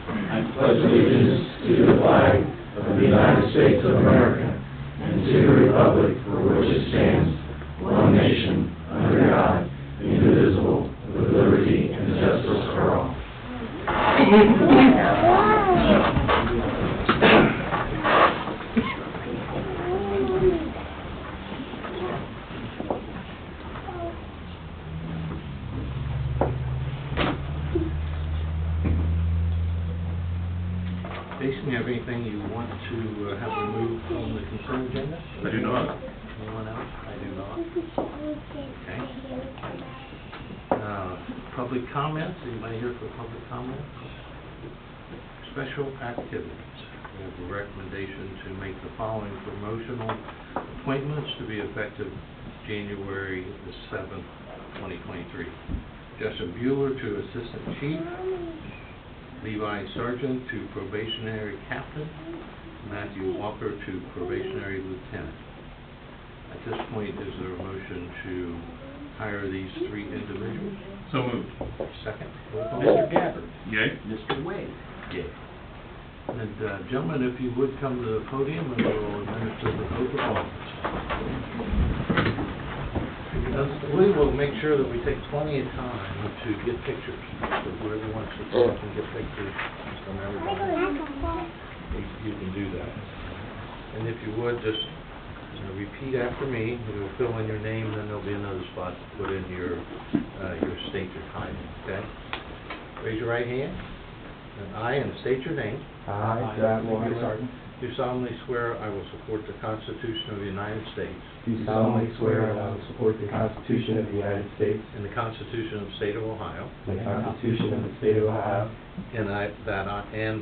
I pledge allegiance to the flag of the United States of America and to the republic for which it stands, one nation, under God, indivisible, with liberty and justice for all. Jason, you have anything you want to have removed from the consent agenda? I do not. Anyone else? I do not. Okay. Public comments? Anybody here for public comments? Special activities. We have a recommendation to make the following promotional appointments to be effective January the 7th, 2023. Justin Bueller to Assistant Chief, Levi Sargent to Probationary Captain, Matthew Walker to Probationary Lieutenant. At this point, is there a motion to hire these three individuals? So moved. Second. Mr. Gabbard. Yay. Mr. Wade. Yay. And gentlemen, if you would come to the podium and we'll administer the oath of office. We will make sure that we take plenty of time to get pictures. So whoever wants to talk and get pictures from everybody, you can do that. And if you would, just repeat after me. We'll fill in your name, and then there'll be another spot to put in your state your title, okay? Raise your right hand. And I, and state your name. I, Jack Warren Sargent, Do solemnly swear I will support the Constitution of the United States do solemnly swear that I will support the Constitution of the United States and the Constitution of the State of Ohio, and the Constitution of the State of Ohio, and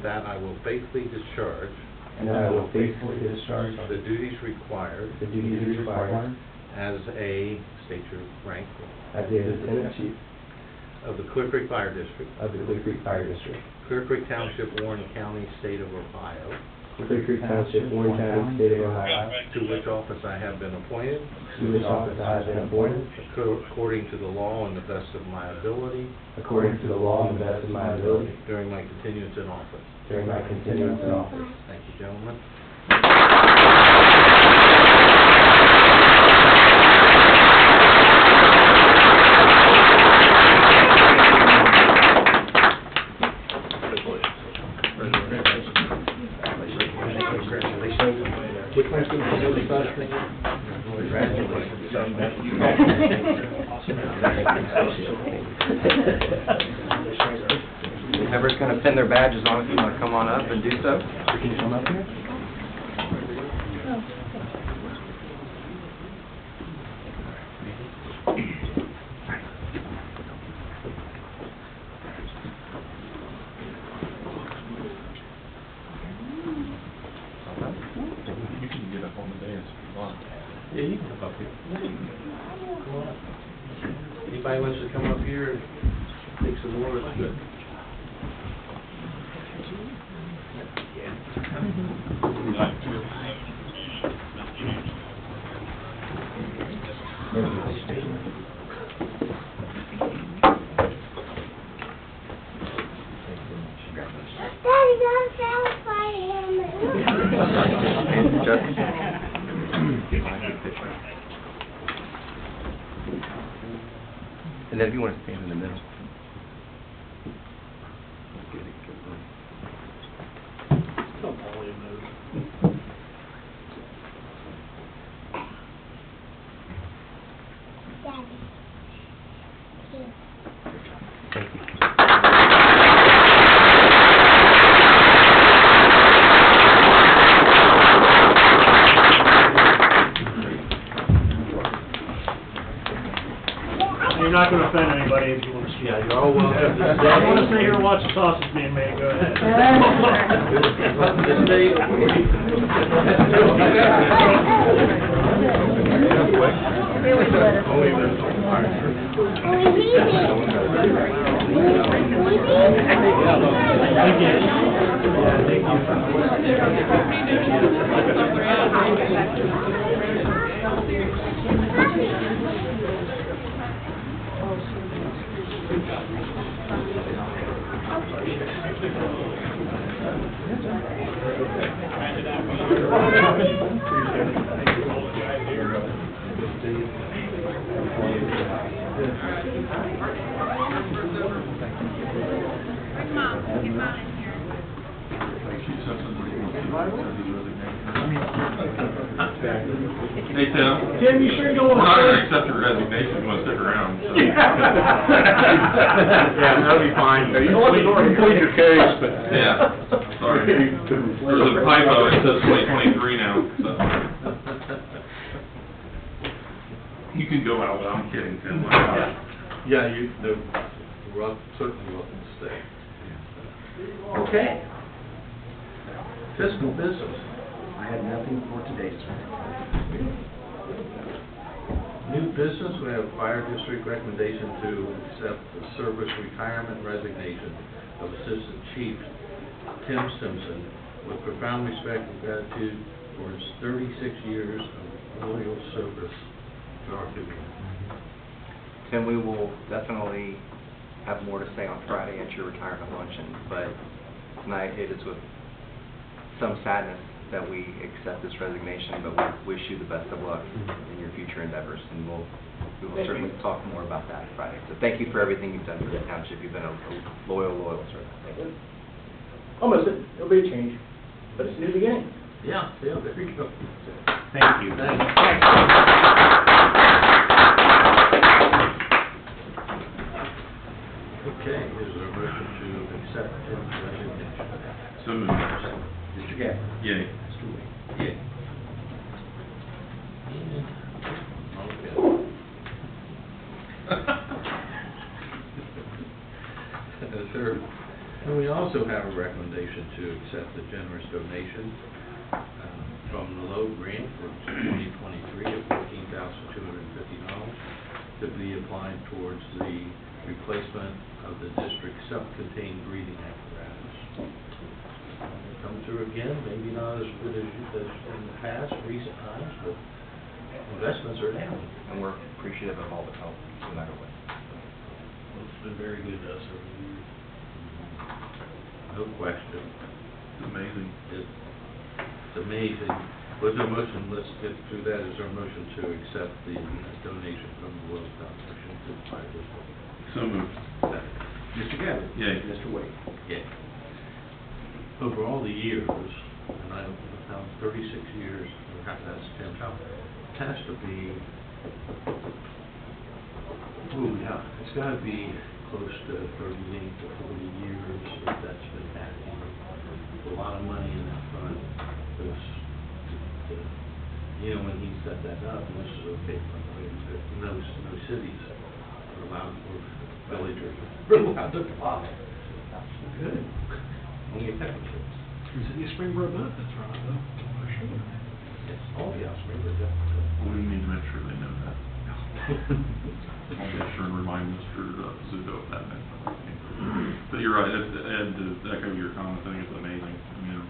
that I will faithfully discharge and that I will faithfully discharge the duties required the duties required as a, state your rank, as a Lieutenant Chief of the Clear Creek Fire District, of the Clear Creek Fire District, Clear Creek Township, Warren County, State of Ohio, Clear Creek Township, Warren County, State of Ohio, to which office I have been appointed to which office I have been appointed according to the law and the best of my ability according to the law and the best of my ability during my continuance in office. during my continuance in office. Thank you, gentlemen. Which one's going to be the first? Whoever's going to pin their badges on, if you want to come on up and do so. Can you come up here? You can get up on the dais if you want. Yeah, you can come up here. Come on up. Anybody wants to come up here and take some more, it's good. Daddy, don't satisfy him. And then if you want to stand in the middle. Daddy. Here. Thank you. You're not going to offend anybody if you want to speak. Yeah, you're all welcome to If stay. you want to stay here and watch the sausage being made, go ahead. Just stay. Hey, Tim. Tim, you sure you don't We're want not to gonna accept your resignation, you wanna stick around, so. Yeah, that'll be fine. You want to complete your case, but. Yeah, sorry. There's a typo, it says 2023 now, so. You can go out, but I'm kidding, Tim. Yeah, we're certainly welcome to stay. Okay. Fiscal business. I have nothing for today, sir. New business, we have fire district recommendation to accept the service retirement resignation of Assistant Chief Tim Simpson with profound respect and gratitude for his 36 years of loyal service to our community. Tim, we will definitely have more to say on Friday at your retirement luncheon, but tonight it is with some sadness that we accept this resignation, but we wish you the best of luck in your future endeavors, and we will certainly talk more about that Friday. So thank you for everything you've done for the township. You've been a loyal servant. Thank you. I'll miss it. It'll be a change, but it's a new beginning. Yeah, there you go. Thank you. Thanks. Okay, is there a motion to accept Tim's resignation? So moved. Mr. Gabbard. Yay. Mr. Wade. Yeah. Okay. Sir, and we also have a recommendation to accept the generous donation from the Lowe Grant for 2023 of $14,250 to be applied towards the replacement of the district's self-contained breathing apparatus. Come through again, maybe not as good as in the past, recent times, but investments are down. And we're appreciative of all the help, no matter what. It's been very good to us over the years. No question. It's amazing. It's amazing. Was there a motion, let's get through that, is there a motion to accept the donation from the World Foundation to the fire district? So moved. Mr. Gabbard. Yay. Mr. Wade. Yeah. Over all the years, and I don't know how, 36 years, that's 10, how, it has to be, it's gotta be close to 38 to 40 years that that's been happening. A lot of money in that fund. You know, when he set that up, and this is okay, no cities are allowed, or villagers are allowed to apply. Good. Only a technical. City of Springboro benefits from it, though, for sure. Yes, oh, yeah, Springboro, definitely. We need to make sure they know that. I'll make sure and remind Mr. Zuko of that next time. But you're right, Ed, to echo your comments, I think it's amazing. I mean,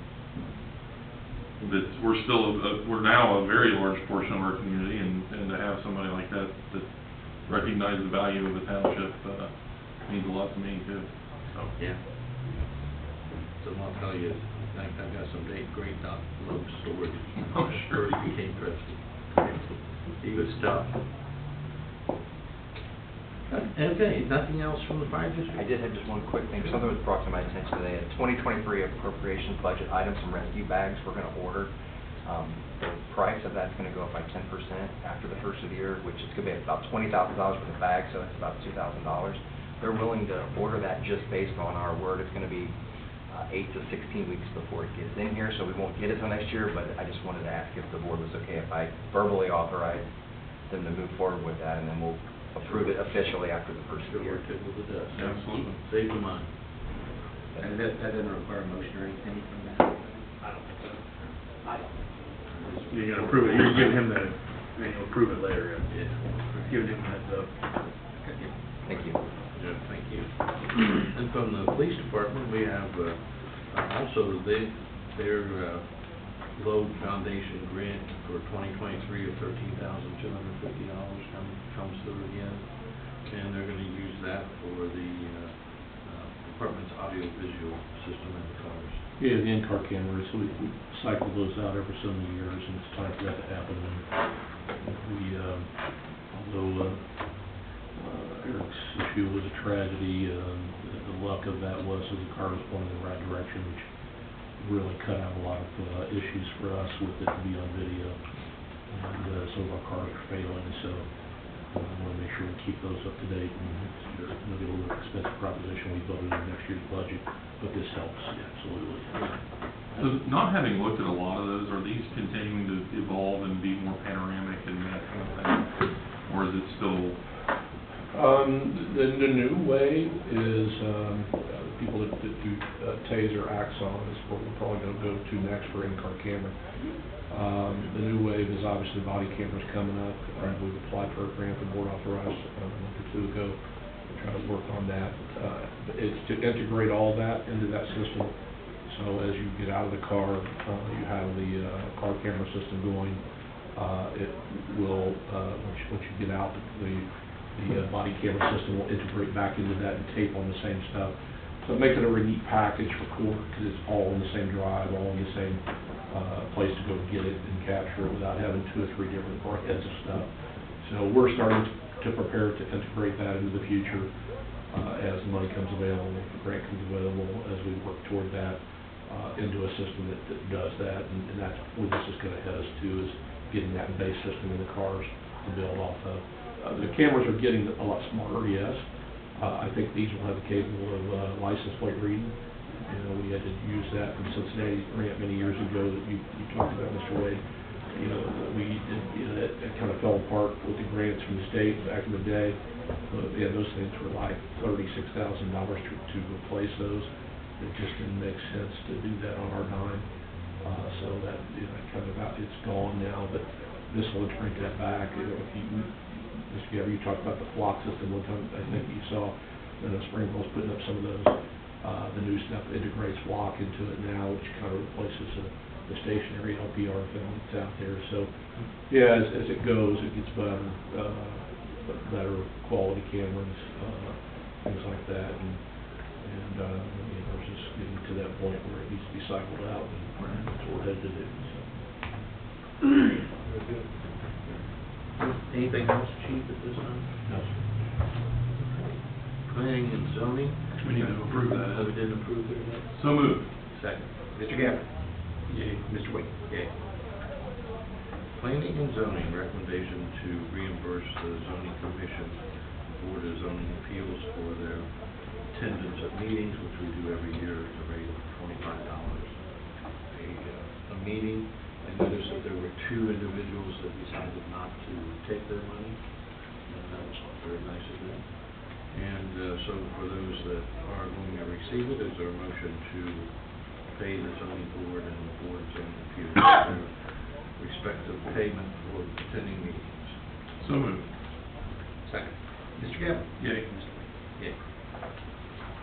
that we're still, we're now a very large portion of our community, and to have somebody like that recognize the value of the township means a lot to me too. So. Yeah. So I'll tell you, I've got some great love stories. Oh, sure. He became trustee. He was tough. Okay, nothing else from the fire district? I did have just one quick thing. Something was brought to my attention today. A 2023 appropriations budget item, some rescue bags we're going to order. The price of that's going to go up by 10% after the first of the year, which is going to be about $20,000 for the bag, so it's about $2,000. They're willing to order that just based on our word. It's going to be 8 to 16 weeks before it gets in here, so we won't get it till next year, but I just wanted to ask if the board was okay if I verbally authorize them to move forward with that, and then we'll approve it officially after the first of the year. With the dust. Absolutely. Save the money. And that doesn't require a motion or anything from that? I don't think so. You're gonna approve it, you're giving him the, and you'll approve it later, Yeah. giving him a heads up. Thank you. Yeah, thank you. And from the police department, we have, also their Lowe Foundation grant for 2023 of $13,250 comes through again. And they're gonna use that for the department's audio-visual system in the cars. Yeah, the in-car cameras, we cycle those out every so many years, and it's time for that to happen. And we, although Eric's issue was a tragedy, the luck of that was that the car was going in the right direction, which really cut out a lot of issues for us with it to be on video. And some of our cars are failing, so we want to make sure we keep those up to date. And it's going to be a little expensive proposition we built into next year's budget, but this helps, absolutely. So not having looked at a lot of those, are these continuing to evolve and be more panoramic and that kind of thing? Or is it still? The new way is, people that do taser Axon is what we're probably going to go to next for in-car camera. The new wave is obviously body cameras coming up. We've applied for a grant, the board authorized a month or two ago to try to work on that. But it's to integrate all that into that system. So as you get out of the car, you have the car camera system going. It will, once you get out, the body camera system will integrate back into that and tape on the same stuff. So it makes it a really neat package for court because it's all in the same drive, all in the same place to go get it and capture it without having 2 or 3 different heads of stuff. So we're starting to prepare to integrate that into the future as the money comes available, the grant comes available, as we work toward that into a system that does that. And that's where this is going to head us to, is getting that base system in the cars to build off of. The cameras are getting a lot smarter, yes. I think these will have the capable of license plate reading. You know, we had to use that from Cincinnati grant many years ago that you talked about, Mr. Wade. You know, we did, you know, that kind of fell apart with the grants from the state back in the day. Yeah, those things were like $36,000 to replace those. It just didn't make sense to do that on our dime. So that, you know, kind of it's gone now, but this will bring that back. You know, if you, Mr. Gabby, you talked about the flock system one time. I think you saw Springville's putting up some of those. The new stuff integrates flock into it now, which kind of replaces the stationary LPR film that's out there. So, yeah, as it goes, it gets better quality cameras, things like that, and you know, it's just getting to that point where it needs to be cycled out, and that's what we're headed to do. So. Very good. Anything else, Chief, at this time? No. Planning and zoning? We need to approve that. We didn't approve it yet? So moved. Second. Mr. Gabbard? Yay. Mr. Wade? Yay. Planning and zoning recommendation to reimburse the zoning commission, Board of Zoning Appeals, for their attendance at meetings, which we do every year at the rate of $25 a meeting. I noticed that there were 2 individuals that decided not to take their money, and that was very nice of them. And so for those that are going to receive it, is there a motion to pay the zoning board and the Board of Zoning Appeals their respective payment for attending meetings? So moved. Second. Mr. Gabbard? Yay. Yay.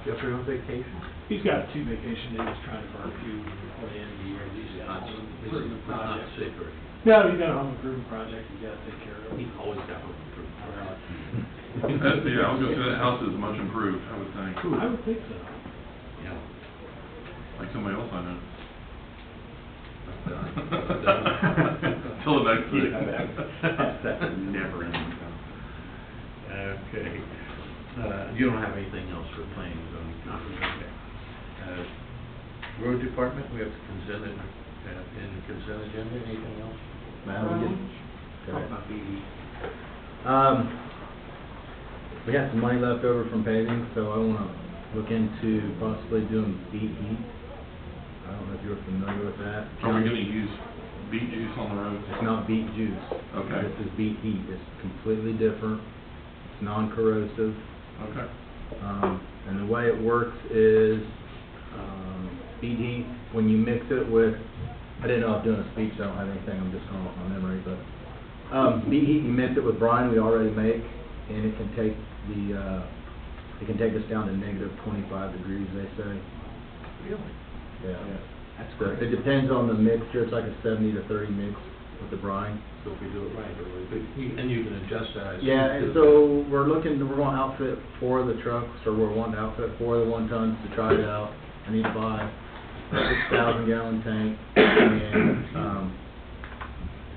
Jeffrey on vacation? He's got 2 vacation days, trying to burn 2 before the end of the year. He's got some improvement Not projects. sick or No, he's got a home improvement project he's got to take care of. he's always got home improvement. Yeah, I was going to say that house is much improved, I would think. I would think so. Yeah. Like somebody else I know. Done. Till the next thing. That's never ending. Okay. You don't have anything else for planning and zoning? Okay. Road department, we have the consent, in the consent agenda, anything else? Talk about BD. We got some money left over from paving, so I want to look into possibly doing beet heat. I don't know if you're familiar with that. Are we going to use beet juice on the roads? It's not beet juice. Okay. This is beet heat. It's completely different. It's non-corrosive. Okay. And the way it works is beet heat, when you mix it with, I didn't know I was doing a speech, so I don't have anything, I'm just going off my memory, but beet heat, you mix it with brine we already make, and it can take us down to negative 25 degrees, they say. Really? Yeah. That's So great. it depends on the mixture. It's like a 70 to 30 mix. with the brine. So if we do it right, and you can adjust that. as Yeah, you and do. so we're going to outfit 4 of the trucks, or we're wanting to outfit 4 of the 1-tons to try it out. I need to buy a 6,000-gallon tank, and,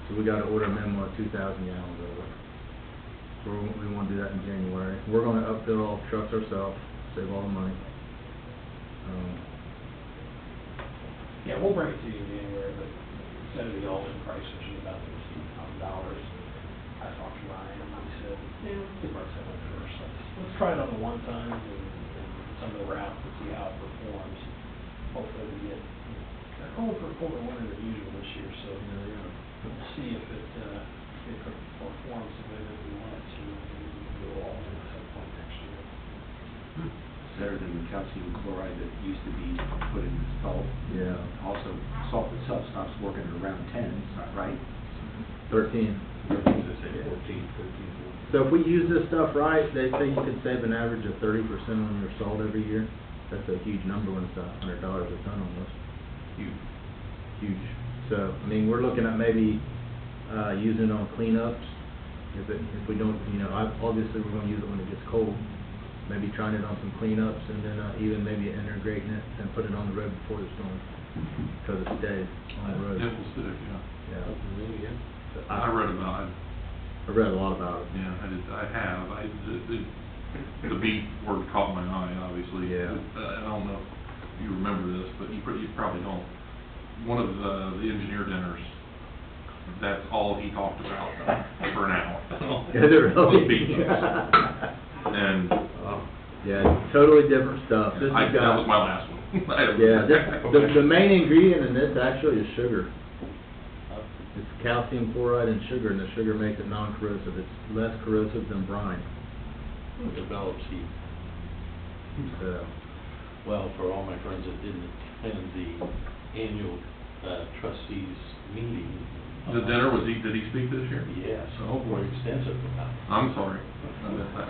so we gotta order a minimum of 2,000 gallons of it. We wanna do that in January. We're gonna upfill all the trucks ourselves, save all the money. Yeah, we'll bring it to you in January, but instead of the all-in price, which is about $50,000, I talked to Ryan, and he said, let's price that one first. Let's try it on the 1-ton and some of the routes and see how it performs. Hopefully we get, they're calling for a colder winter than usual this year, so we'll see if it performs the way that we want it to, and we can go all in at some point next year. Better than the calcium chloride that used to be put in the salt. Yeah. Also, salt itself stops working at around 10, right? 13. Yeah. 14. So if we use this stuff right, they say you could save an average of 30% on your salt every year. That's a huge number when it's $100 a ton almost. Huge. So, I mean, we're looking at maybe using it on cleanups. If we don't, obviously we're going to use it when it gets cold. Maybe trying it on some cleanups, and then even maybe integrating it and put it on the road before the storm, because it stays on the road. It will stick, yeah. Yeah. So I read about it. I read a lot about it. Yeah, I have. The beet word caught my eye, obviously. Yeah. I don't know if you remember this, but you probably don't. One of the engineer dinners, that's all he talked about for an hour. Is it really? Was beet. And yeah, totally different stuff. This has that got, was my last one. yeah, the main ingredient in this actually is sugar. It's calcium chloride and sugar, and the sugar makes it non-corrosive. It's less corrosive than brine. It develops heat. So, Well, for all my friends that didn't attend the annual trustees meeting. The dinner, did he speak this year? Yes. Oh, boy. Extensive about it. I'm sorry. I missed that.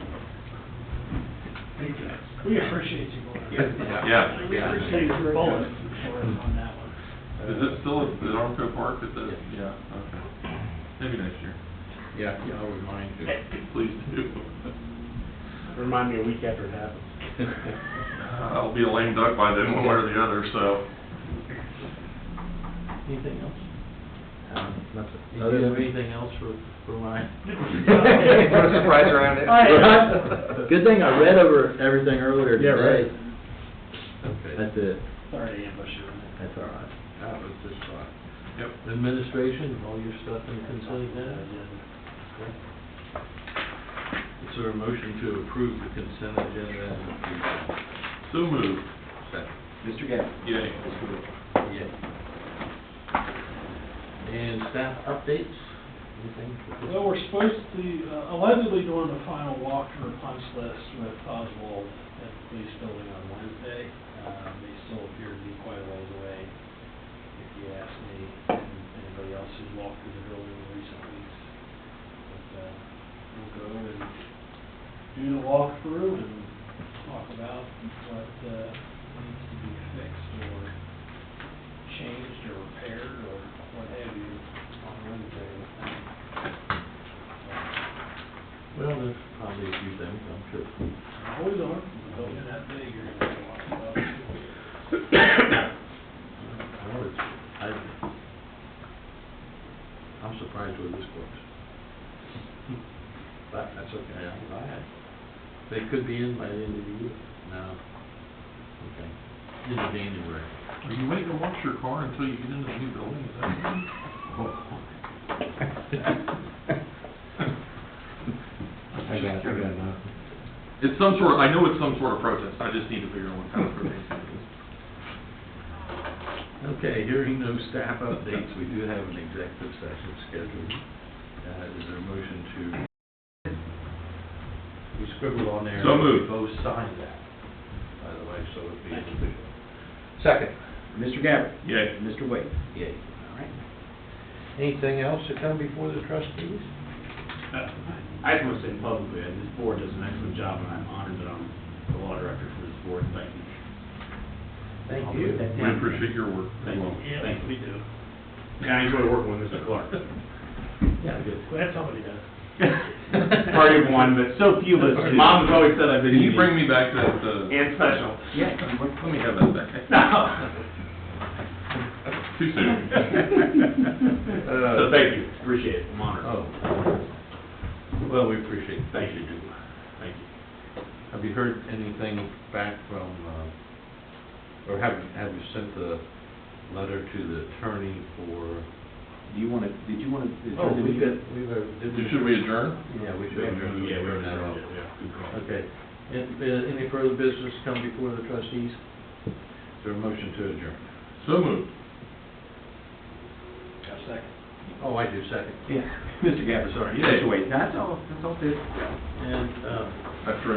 Thank you. We appreciate you going. Yeah. We appreciate your bullet for us on that one. Is it still at Armco Park? Yeah, okay. Maybe next year. Yeah, I'll remind you. Please do. Remind me a week after it happens. I'll be a lame duck by then, one way or the other, so. Anything else? that's Do you have anything else for Ryan? Put a surprise around it. Good thing I read over everything earlier today. Yeah, right. Okay. That's it. Sorry to ambush you. That's all right. That was just fine. Yep. Administration, all your stuff in consent agenda? Okay. Is there a motion to approve the consent agenda? So moved. Second. Mr. Gabbard? Yay. Yeah. And staff updates? Anything? Well, we're supposed to, allegedly doing the final walkthrough punch list with Oswald at the police building on Wednesday. They still appear to be quite a ways away, if you ask me, and anybody else who's walked through the building in recent weeks. But, we'll go and do the walkthrough and talk about what, needs to be fixed or changed or repaired or what have you on Wednesday. Well, there's probably a few things, I'm sure. Always on, building that big, you're gonna be walking about. Well, I'm surprised with this course. But that's okay, they could be in by the end of the year. No. Okay. End of January. Are you waiting to wash your car until you get into the new building? Is that I got enough. It's some sort of, I know it's some sort of protest. I just need to figure out what kind of protest it is. Okay, hearing no staff updates, we do have an executive session scheduled. Is there a motion to? We scribbled on there. So moved. We both signed that, by the way, so it'd be official. Second. Mr. Gabbard? Yay. Mr. Wade? Yay. All right. Anything else to come before the trustees? I just want to say publicly, this board does an excellent job, and I'm honored that I'm the law director for this board. Thank you. Thank you. We appreciate your work as Thank well. you. Thank you. We do. Yeah, I enjoy working with Mr. Clark. Yeah, good. Glad somebody does. Party of one, but so few of us do. Mom has always said I've been Can you easy. bring me back that, And special. yeah, let me have that back. Too soon. So thank you, appreciate it, I'm honored. Oh, well, we appreciate it. Thank you. Thank you. Have you heard anything back from, or have you sent the letter to the attorney for? Did you want to? Oh, we've got, did we? Should we adjourn? Yeah, we should adjourn. Yeah, we're That off. good call. Okay. Any further business come before the trustees? Is there a motion to adjourn? So moved. Got a second. Oh, I do second. Yeah, Mr. Gapper, sorry, you had to wait. That's all good. And, That's